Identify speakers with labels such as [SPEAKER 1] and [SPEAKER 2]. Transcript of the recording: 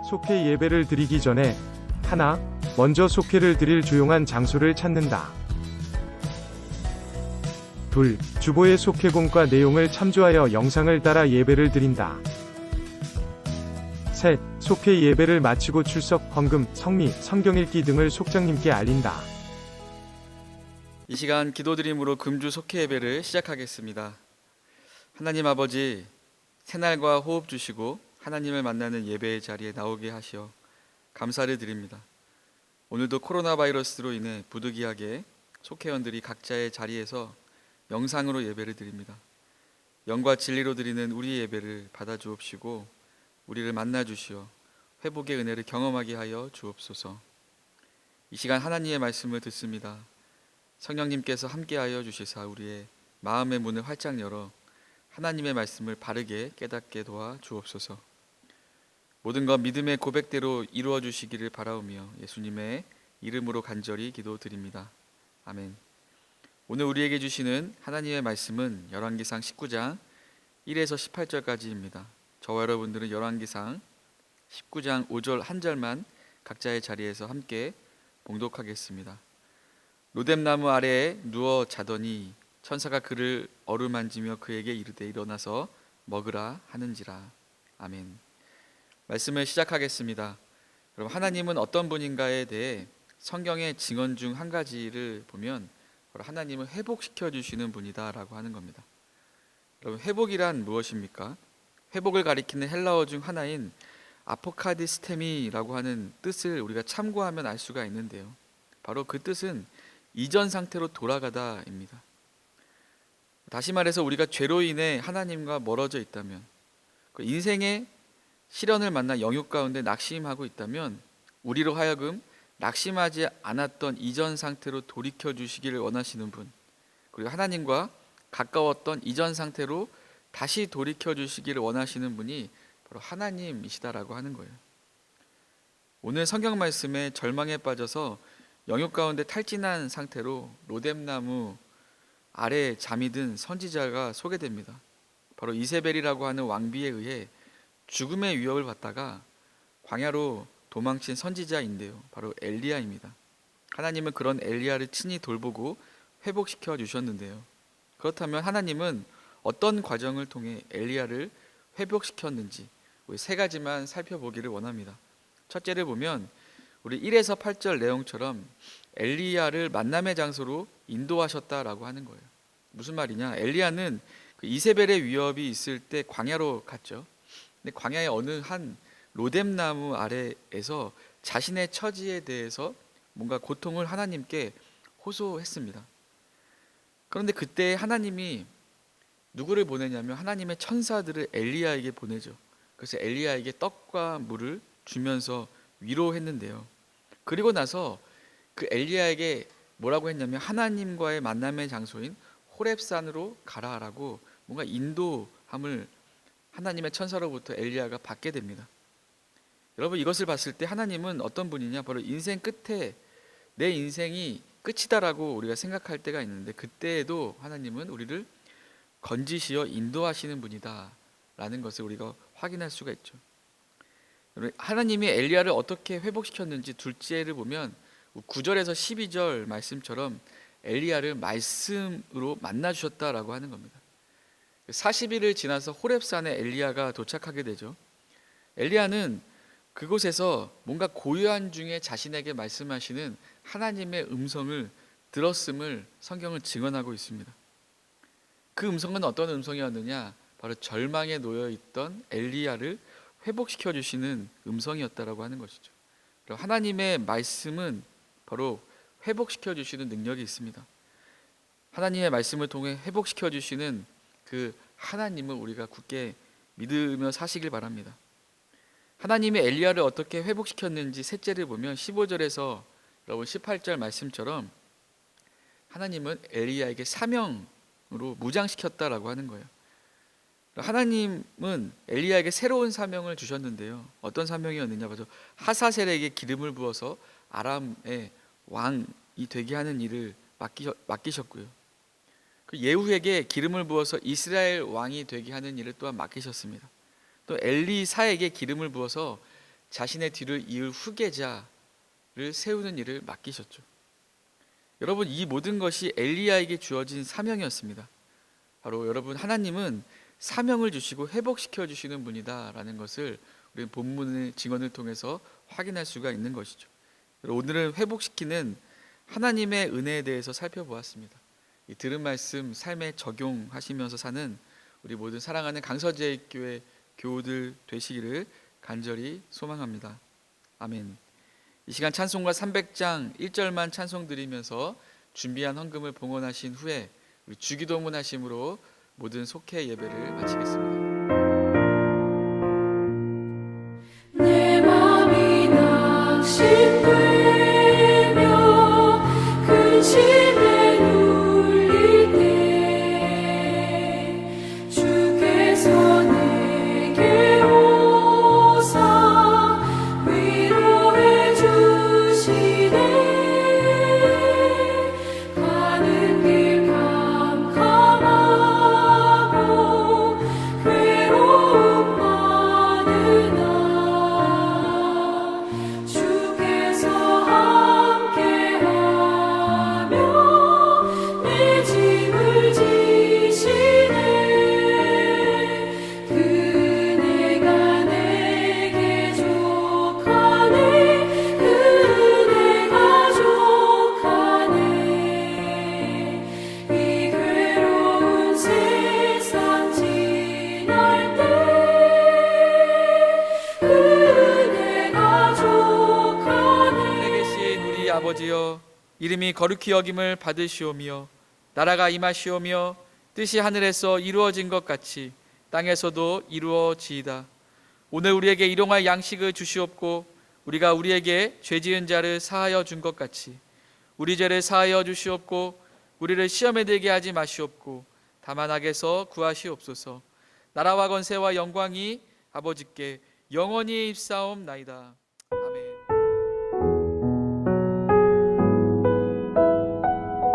[SPEAKER 1] 속회 예배를 드리기 전에 하나, 먼저 속회를 드릴 조용한 장소를 찾는다. 둘, 주보의 속회공과 내용을 참조하여 영상을 따라 예배를 드린다. 셋, 속회 예배를 마치고 출석, 헌금, 성미, 성경 읽기 등을 속장님께 알린다.
[SPEAKER 2] 이 시간 기도드림으로 금주 속회 예배를 시작하겠습니다. 하나님 아버지, 새날과 호흡 주시고 하나님을 만나는 예배의 자리에 나오게 하시어 감사를 드립니다. 오늘도 코로나 바이러스로 인해 부득이하게 속회원들이 각자의 자리에서 영상으로 예배를 드립니다. 영과 진리로 드리는 우리 예배를 받아 주옵시고 우리를 만나 주시어 회복의 은혜를 경험하게 하여 주옵소서. 이 시간 하나님의 말씀을 듣습니다. 성령님께서 함께하여 주시사 우리의 마음의 문을 활짝 열어 하나님의 말씀을 바르게 깨닫게 도와 주옵소서. 모든 것 믿음의 고백대로 이루어 주시기를 바라오며 예수님의 이름으로 간절히 기도드립니다. 아멘. 오늘 우리에게 주시는 하나님의 말씀은 열왕기상 19장 1에서 18절까지입니다. 저와 여러분들은 열왕기상 19장 5절 한 절만 각자의 자리에서 함께 봉독하겠습니다. 로뎀나무 아래에 누워 자더니 천사가 그를 어루만지며 그에게 이르되 일어나서 먹으라 하는지라. 아멘. 말씀을 시작하겠습니다. 여러분, 하나님은 어떤 분인가에 대해 성경의 증언 중 한 가지를 보면 하나님은 회복시켜 주시는 분이다라고 하는 겁니다. 여러분, 회복이란 무엇입니까? 회복을 가리키는 헬라어 중 하나인 아포카디스테미라고 하는 뜻을 우리가 참고하면 알 수가 있는데요. 바로 그 뜻은 이전 상태로 돌아가다입니다. 다시 말해서 우리가 죄로 인해 하나님과 멀어져 있다면, 그 인생의 시련을 만나 영육 가운데 낙심하고 있다면 우리로 하여금 낙심하지 않았던 이전 상태로 돌이켜 주시기를 원하시는 분, 그리고 하나님과 가까웠던 이전 상태로 다시 돌이켜 주시기를 원하시는 분이 바로 하나님이시다라고 하는 거예요. 오늘 성경 말씀에 절망에 빠져서 영육 가운데 탈진한 상태로 로뎀나무 아래에 잠이 든 선지자가 소개됩니다. 바로 이세벨이라고 하는 왕비에 의해 죽음의 위협을 받다가 광야로 도망친 선지자인데요. 바로 엘리야입니다. 하나님은 그런 엘리야를 친히 돌보고 회복시켜 주셨는데요. 그렇다면 하나님은 어떤 과정을 통해 엘리야를 회복시켰는지 우리 세 가지만 살펴보기를 원합니다. 첫째를 보면 우리 1에서 8절 내용처럼 엘리야를 만남의 장소로 인도하셨다라고 하는 거예요. 무슨 말이냐? 엘리야는 그 이세벨의 위협이 있을 때 광야로 갔죠. 근데 광야의 어느 한 로뎀나무 아래에서 자신의 처지에 대해서 뭔가 고통을 하나님께 호소했습니다. 그런데 그때 하나님이 누구를 보내냐면 하나님의 천사들을 엘리야에게 보내죠. 그래서 엘리야에게 떡과 물을 주면서 위로했는데요. 그리고 나서 그 엘리야에게 뭐라고 했냐면 하나님과의 만남의 장소인 호렙산으로 가라라고 뭔가 인도함을 하나님의 천사로부터 엘리야가 받게 됩니다. 여러분, 이것을 봤을 때 하나님은 어떤 분이냐? 바로 인생 끝에 내 인생이 끝이다라고 우리가 생각할 때가 있는데 그때에도 하나님은 우리를 건지시어 인도하시는 분이다라는 것을 우리가 확인할 수가 있죠. 하나님이 엘리야를 어떻게 회복시켰는지 둘째를 보면 9절에서 12절 말씀처럼 엘리야를 말씀으로 만나 주셨다라고 하는 겁니다. 40일을 지나서 호렙산에 엘리야가 도착하게 되죠. 엘리야는 그곳에서 뭔가 고요한 중에 자신에게 말씀하시는 하나님의 음성을 들었음을 성경은 증언하고 있습니다. 그 음성은 어떤 음성이었느냐? 바로 절망에 놓여 있던 엘리야를 회복시켜 주시는 음성이었다라고 하는 것이죠. 하나님의 말씀은 바로 회복시켜 주시는 능력이 있습니다. 하나님의 말씀을 통해 회복시켜 주시는 그 하나님을 우리가 굳게 믿으며 사시길 바랍니다. 하나님이 엘리야를 어떻게 회복시켰는지 셋째를 보면 15절에서 여러분 18절 말씀처럼 하나님은 엘리야에게 사명으로 무장시켰다라고 하는 거예요. 하나님은 엘리야에게 새로운 사명을 주셨는데요. 어떤 사명이었느냐? 바로 하사셀에게 기름을 부어서 아람의 왕이 되게 하는 일을 맡기셨고요. 그 예후에게 기름을 부어서 이스라엘 왕이 되게 하는 일을 또한 맡기셨습니다. 또 엘리사에게 기름을 부어서 자신의 뒤를 이을 후계자를 세우는 일을 맡기셨죠. 여러분, 이 모든 것이 엘리야에게 주어진 사명이었습니다. 바로 여러분, 하나님은 사명을 주시고 회복시켜 주시는 분이다라는 것을 우리는 본문의 증언을 통해서 확인할 수가 있는 것이죠. 오늘은 회복시키는 하나님의 은혜에 대해서 살펴보았습니다. 이 들은 말씀 삶에 적용하시면서 사는 우리 모든 사랑하는 강서제일교회 교우들 되시기를 간절히 소망합니다. 아멘. 이 시간 찬송가 300장 1절만 찬송 드리면서 준비한 헌금을 봉헌하신 후에 우리 주기도문 하심으로 모든 속회 예배를 마치겠습니다.
[SPEAKER 3] 내 맘이 낙심되며 근심에 눌릴 때 주께서 내게 오사 위로해 주시네. 가는 길 캄캄하고 괴로움 많으나 주께서 함께하며 내 짐을 지시네. 그네가 내게 족하네. 그네가 족하네. 이 괴로운 세상 지날 때 그네가 족하네.
[SPEAKER 2] 하늘에 계신 우리 아버지여, 이름이 거룩히 여김을 받으시오며 나라가 임하시오며 뜻이 하늘에서 이루어진 것 같이 땅에서도 이루어지이다. 오늘 우리에게 일용할 양식을 주시옵고 우리가 우리에게 죄지은 자를 사하여 준 것 같이 우리 죄를 사하여 주시옵고 우리를 시험에 들게 하지 마시옵고 다만 악에서 구하시옵소서. 나라와 권세와 영광이 아버지께 영원히 입사옵나이다.